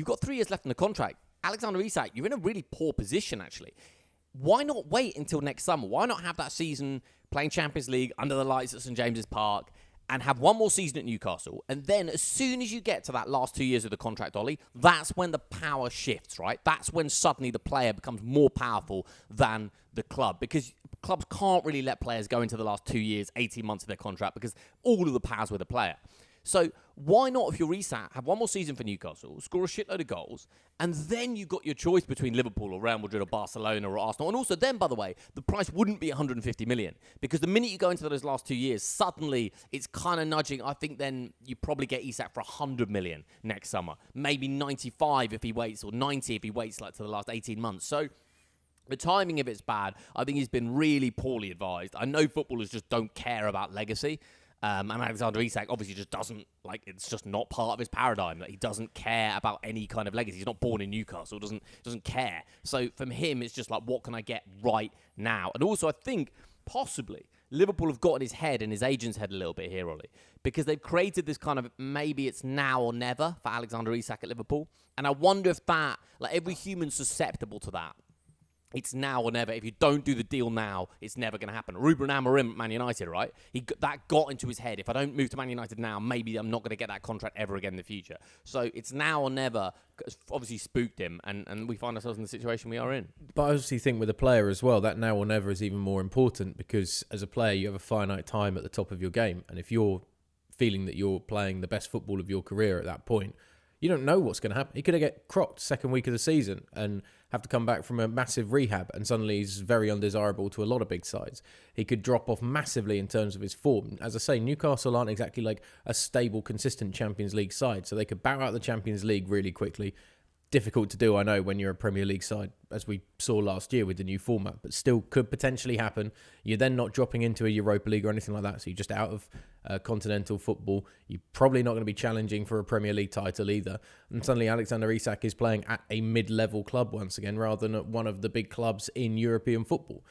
you've got 3 years left in the contract. Alexander Isak, you're in a really poor position, actually. Why not wait until next summer? Why not have that season playing Champions League under the lights at St James's Park and have one more season at Newcastle? And then as soon as you get to that last 2 years of the contract, Ollie, that's when the power shifts, right? That's when suddenly the player becomes more powerful than the club, because clubs can't really let players go into the last 2 years, 18 months of their contract, because all of the power's with the player. So why not, if you're Isak, have one more season for Newcastle, score a shitload of goals, and then you've got your choice between Liverpool or Real Madrid or Barcelona or Arsenal. And also then, by the way, the price wouldn't be 150 million, because the minute you go into those last 2 years, suddenly it's kind of nudging. I think then you probably get Isak for 100 million next summer, maybe 95 if he waits, or 90 if he waits like to the last 18 months. So the timing of it's bad. I think he's been really poorly advised. I know footballers just don't care about legacy. And Alexander Isak obviously just doesn't, like, it's just not part of his paradigm. That he doesn't care about any kind of legacy. He's not born in Newcastle, doesn't care. So from him, it's just like, what can I get right now? And also, I think possibly Liverpool have got in his head and his agent's head a little bit here, Ollie, because they've created this kind of maybe it's now or never for Alexander Isak at Liverpool. And I wonder if that, like, every human's susceptible to that. It's now or never. If you don't do the deal now, it's never going to happen. Ruben Amorim at Man United, right? That got into his head. If I don't move to Man United now, maybe I'm not going to get that contract ever again in the future. So it's now or never. It's obviously spooked him, and we find ourselves in the situation we are in. But I obviously think with a player as well, that now or never is even more important, because as a player, you have a finite time at the top of your game. And if you're feeling that you're playing the best football of your career at that point, you don't know what's going to happen. He could get crocked second week of the season and have to come back from a massive rehab, and suddenly he's very undesirable to a lot of big sides. He could drop off massively in terms of his form. As I say, Newcastle aren't exactly like a stable, consistent Champions League side, so they could bow out the Champions League really quickly. Difficult to do, I know, when you're a Premier League side, as we saw last year with the new format, but still could potentially happen. You're then not dropping into a Europa League or anything like that, so you're just out of continental football. You're probably not going to be challenging for a Premier League title either. And suddenly Alexander Isak is playing at a mid-level club once again, rather than at one of the big clubs in European football.